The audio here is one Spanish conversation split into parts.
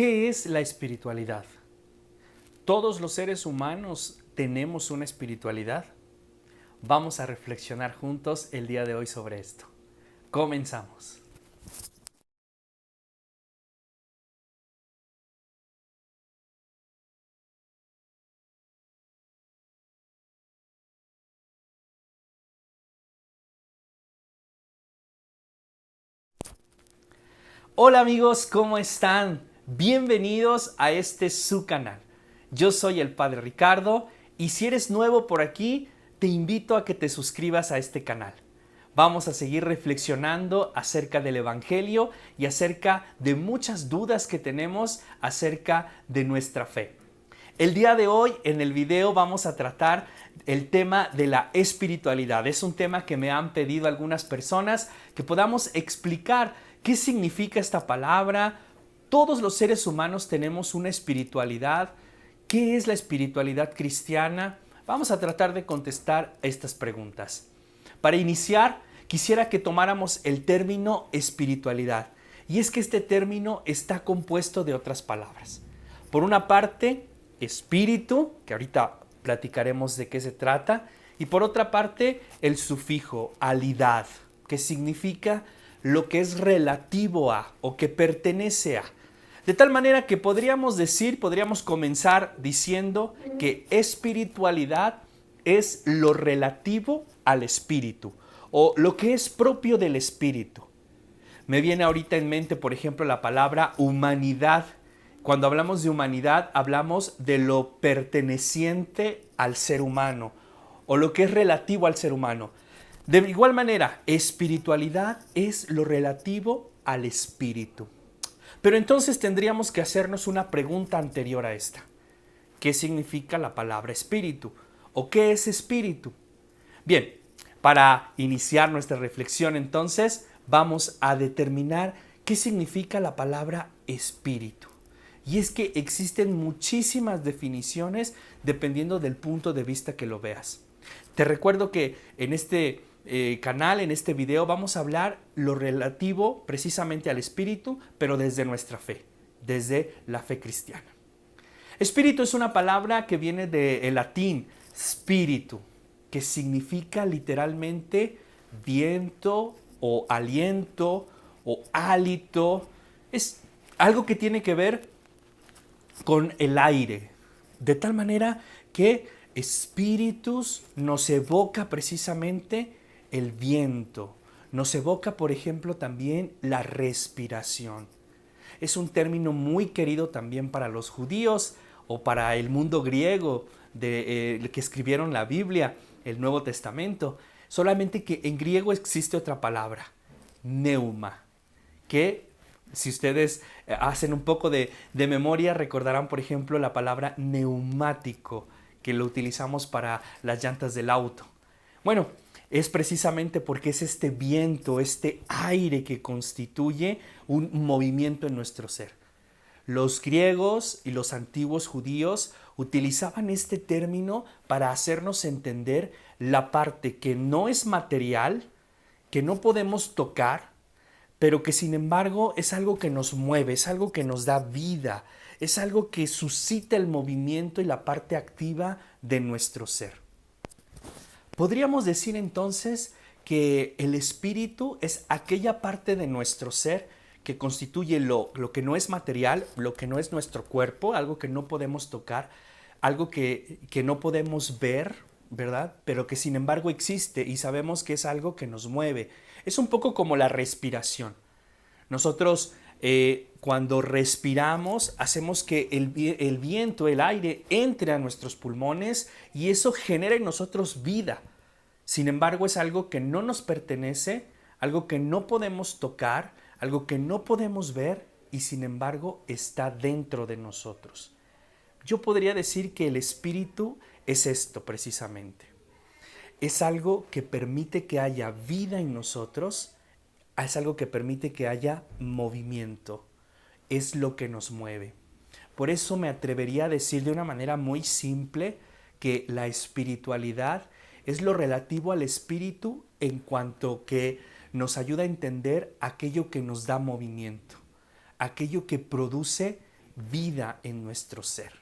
¿Qué es la espiritualidad? ¿Todos los seres humanos tenemos una espiritualidad? Vamos a reflexionar juntos el día de hoy sobre esto. Comenzamos. Hola amigos, ¿cómo están? Bienvenidos a este su canal. Yo soy el Padre Ricardo y si eres nuevo por aquí, te invito a que te suscribas a este canal. Vamos a seguir reflexionando acerca del Evangelio y acerca de muchas dudas que tenemos acerca de nuestra fe. El día de hoy en el video vamos a tratar el tema de la espiritualidad. Es un tema que me han pedido algunas personas que podamos explicar qué significa esta palabra. Todos los seres humanos tenemos una espiritualidad. ¿Qué es la espiritualidad cristiana? Vamos a tratar de contestar estas preguntas. Para iniciar, quisiera que tomáramos el término espiritualidad. Y es que este término está compuesto de otras palabras. Por una parte, espíritu, que ahorita platicaremos de qué se trata, y por otra parte, el sufijo alidad, que significa lo que es relativo a o que pertenece a. De tal manera que podríamos comenzar diciendo que espiritualidad es lo relativo al espíritu o lo que es propio del espíritu. Me viene ahorita en mente, por ejemplo, la palabra humanidad. Cuando hablamos de humanidad, hablamos de lo perteneciente al ser humano o lo que es relativo al ser humano. De igual manera, espiritualidad es lo relativo al espíritu. Pero entonces tendríamos que hacernos una pregunta anterior a esta. ¿Qué significa la palabra espíritu? ¿O qué es espíritu? Bien, para iniciar nuestra reflexión entonces, vamos a determinar qué significa la palabra espíritu. Y es que existen muchísimas definiciones dependiendo del punto de vista que lo veas. Te recuerdo que en este canal, en este video, vamos a hablar lo relativo precisamente al espíritu, pero desde nuestra fe, desde la fe cristiana. Espíritu es una palabra que viene del latín spiritu, que significa literalmente viento o aliento o hálito. Es algo que tiene que ver con el aire, de tal manera que espíritus nos evoca precisamente el viento, nos evoca, por ejemplo, también la respiración. Es un término muy querido también para los judíos o para el mundo griego que escribieron la Biblia, el Nuevo Testamento. Solamente que en griego existe otra palabra, neuma, que si ustedes hacen un poco de memoria, recordarán, por ejemplo, la palabra neumático, que lo utilizamos para las llantas del auto. Bueno, es precisamente porque es este viento, este aire que constituye un movimiento en nuestro ser. Los griegos y los antiguos judíos utilizaban este término para hacernos entender la parte que no es material, que no podemos tocar, pero que sin embargo es algo que nos mueve, es algo que nos da vida, es algo que suscita el movimiento y la parte activa de nuestro ser. Podríamos decir entonces que el espíritu es aquella parte de nuestro ser que constituye lo que no es material, lo que no es nuestro cuerpo, algo que no podemos tocar, algo que no podemos ver, ¿verdad? Pero que sin embargo existe y sabemos que es algo que nos mueve. Es un poco como la respiración. Nosotros cuando respiramos hacemos que el viento, el aire entre a nuestros pulmones y eso genera en nosotros vida. Sin embargo, es algo que no nos pertenece, algo que no podemos tocar, algo que no podemos ver y sin embargo está dentro de nosotros. Yo podría decir que el espíritu es esto precisamente. Es algo que permite que haya vida en nosotros, es algo que permite que haya movimiento, es lo que nos mueve. Por eso me atrevería a decir de una manera muy simple que la espiritualidad es lo relativo al espíritu en cuanto que nos ayuda a entender aquello que nos da movimiento, aquello que produce vida en nuestro ser.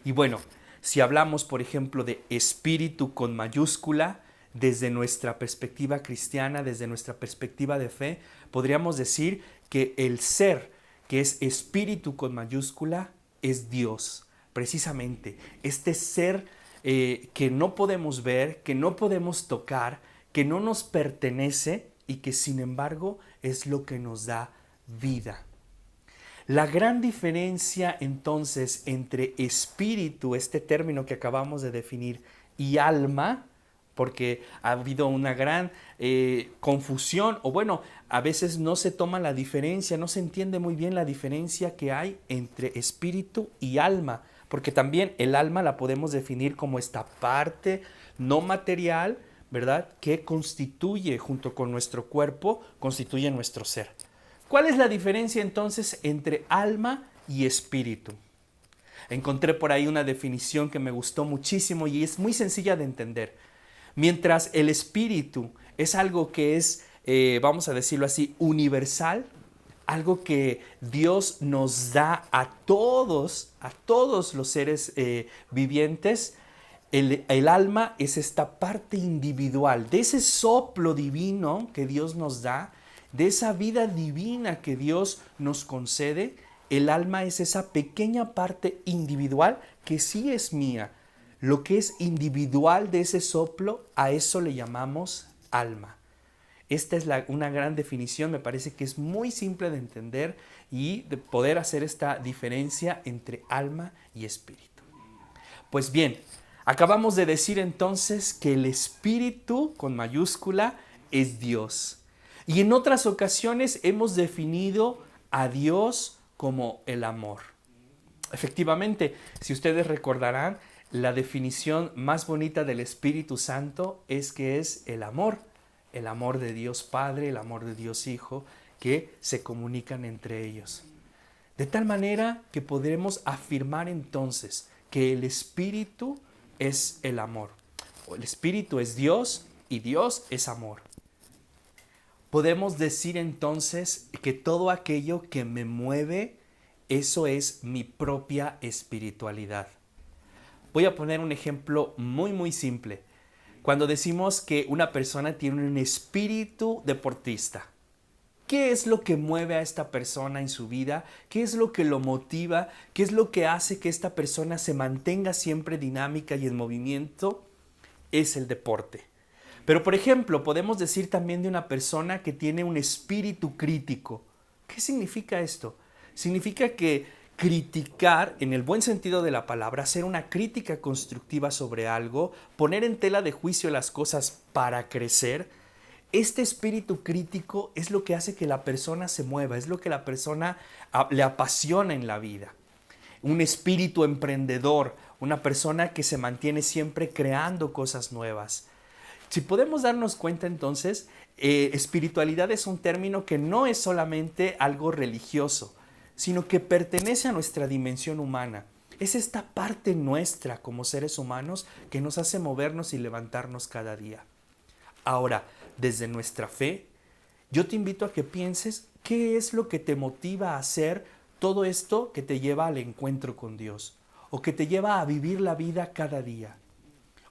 Y bueno, si hablamos, por ejemplo, de espíritu con mayúscula, desde nuestra perspectiva cristiana, desde nuestra perspectiva de fe, podríamos decir que el ser, que es espíritu con mayúscula, es Dios. Precisamente, este ser que no podemos ver, que no podemos tocar, que no nos pertenece y que sin embargo es lo que nos da vida. La gran diferencia entonces entre espíritu, este término que acabamos de definir, y alma, porque ha habido una gran confusión, o bueno, a veces no se toma la diferencia, no se entiende muy bien la diferencia que hay entre espíritu y alma, porque también el alma la podemos definir como esta parte no material, ¿verdad?, que constituye, junto con nuestro cuerpo, constituye nuestro ser. ¿Cuál es la diferencia entonces entre alma y espíritu? Encontré por ahí una definición que me gustó muchísimo y es muy sencilla de entender. Mientras el espíritu es algo que es, vamos a decirlo así, universal, algo que Dios nos da a todos los seres vivientes, el alma es esta parte individual, de ese soplo divino que Dios nos da, de esa vida divina que Dios nos concede. El alma es esa pequeña parte individual que sí es mía. Lo que es individual de ese soplo, a eso le llamamos alma. Esta es una gran definición, me parece que es muy simple de entender y de poder hacer esta diferencia entre alma y espíritu. Pues bien, acabamos de decir entonces que el espíritu con mayúscula es Dios. Y en otras ocasiones hemos definido a Dios como el amor. Efectivamente, si ustedes recordarán, la definición más bonita del Espíritu Santo es que es el amor de Dios Padre, el amor de Dios Hijo, que se comunican entre ellos. De tal manera que podremos afirmar entonces que el Espíritu es el amor. El Espíritu es Dios y Dios es amor. Podemos decir entonces que todo aquello que me mueve, eso es mi propia espiritualidad. Voy a poner un ejemplo muy simple. Cuando decimos que una persona tiene un espíritu deportista, ¿qué es lo que mueve a esta persona en su vida? ¿Qué es lo que lo motiva? ¿Qué es lo que hace que esta persona se mantenga siempre dinámica y en movimiento? Es el deporte. Pero, por ejemplo, podemos decir también de una persona que tiene un espíritu crítico. ¿Qué significa esto? Significa que criticar, en el buen sentido de la palabra, hacer una crítica constructiva sobre algo, poner en tela de juicio las cosas para crecer, este espíritu crítico es lo que hace que la persona se mueva, es lo que la persona le apasiona en la vida. Un espíritu emprendedor, una persona que se mantiene siempre creando cosas nuevas. Si podemos darnos cuenta entonces, espiritualidad es un término que no es solamente algo religioso, sino que pertenece a nuestra dimensión humana. Es esta parte nuestra como seres humanos que nos hace movernos y levantarnos cada día. Ahora, desde nuestra fe, yo te invito a que pienses qué es lo que te motiva a hacer todo esto que te lleva al encuentro con Dios o que te lleva a vivir la vida cada día.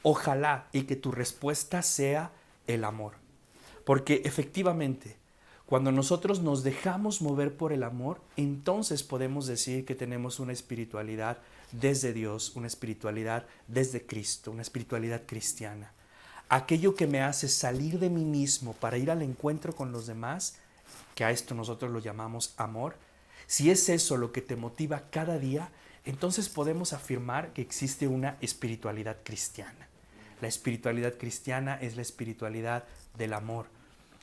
Ojalá y que tu respuesta sea el amor. Porque efectivamente, cuando nosotros nos dejamos mover por el amor, entonces podemos decir que tenemos una espiritualidad desde Dios, una espiritualidad desde Cristo, una espiritualidad cristiana. Aquello que me hace salir de mí mismo para ir al encuentro con los demás, que a esto nosotros lo llamamos amor, si es eso lo que te motiva cada día, entonces podemos afirmar que existe una espiritualidad cristiana. La espiritualidad cristiana es la espiritualidad del amor.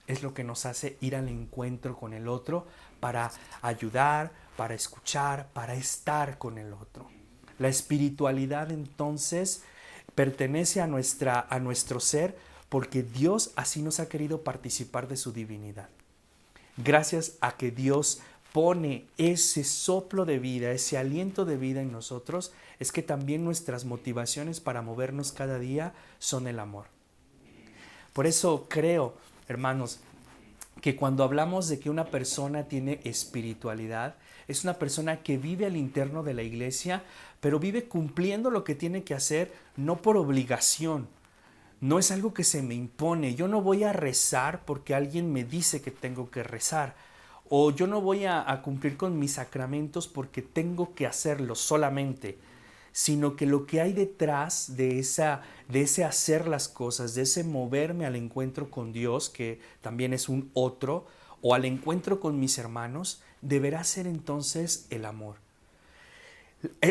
Es lo que nos hace ir al encuentro con el otro para ayudar, para escuchar, para estar con el otro. La espiritualidad entonces pertenece a nuestro ser porque Dios así nos ha querido participar de su divinidad. Gracias a que Dios pone ese soplo de vida, ese aliento de vida en nosotros, es que también nuestras motivaciones para movernos cada día son el amor. Por eso creo, hermanos, que cuando hablamos de que una persona tiene espiritualidad, es una persona que vive al interno de la iglesia, pero vive cumpliendo lo que tiene que hacer, no por obligación. No es algo que se me impone. Yo no voy a rezar porque alguien me dice que tengo que rezar. O yo no voy a cumplir con mis sacramentos porque tengo que hacerlo solamente, sino que lo que hay detrás de ese hacer las cosas, de ese moverme al encuentro con Dios, que también es un otro, o al encuentro con mis hermanos, deberá ser entonces el amor.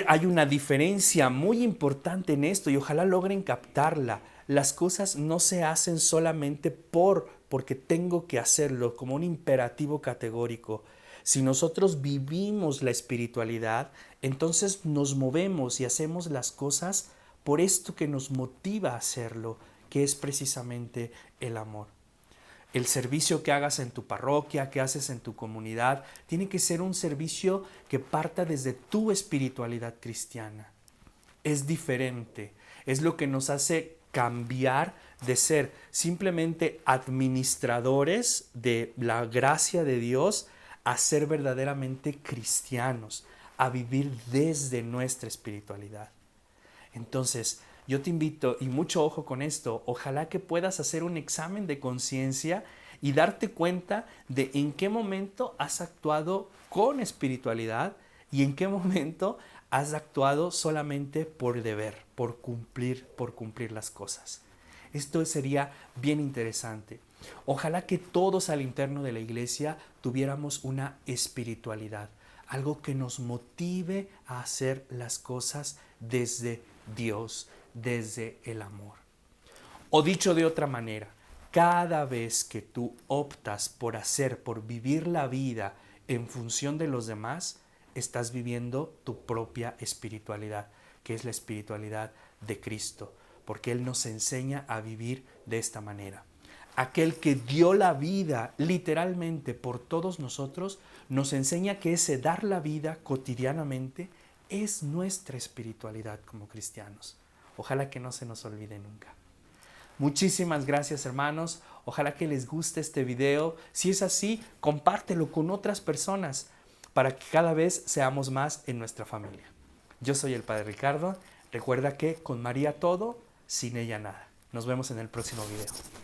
Hay una diferencia muy importante en esto y ojalá logren captarla. Las cosas no se hacen solamente porque tengo que hacerlo como un imperativo categórico. Si nosotros vivimos la espiritualidad, entonces nos movemos y hacemos las cosas por esto que nos motiva a hacerlo, que es precisamente el amor. El servicio que hagas en tu parroquia, que haces en tu comunidad, tiene que ser un servicio que parta desde tu espiritualidad cristiana. Es diferente, es lo que nos hace cambiar de ser simplemente administradores de la gracia de Dios a ser verdaderamente cristianos, a vivir desde nuestra espiritualidad. Entonces, yo te invito, y mucho ojo con esto, ojalá que puedas hacer un examen de conciencia y darte cuenta de en qué momento has actuado con espiritualidad y en qué momento has actuado solamente por deber, por cumplir las cosas. Esto sería bien interesante. Ojalá que todos al interno de la iglesia tuviéramos una espiritualidad, algo que nos motive a hacer las cosas desde Dios, desde el amor. O dicho de otra manera, cada vez que tú optas por vivir la vida en función de los demás, estás viviendo tu propia espiritualidad, que es la espiritualidad de Cristo, porque Él nos enseña a vivir de esta manera. Aquel que dio la vida literalmente por todos nosotros, nos enseña que ese dar la vida cotidianamente es nuestra espiritualidad como cristianos. Ojalá que no se nos olvide nunca. Muchísimas gracias, hermanos. Ojalá que les guste este video. Si es así, compártelo con otras personas para que cada vez seamos más en nuestra familia. Yo soy el Padre Ricardo. Recuerda que con María todo, sin ella nada. Nos vemos en el próximo video.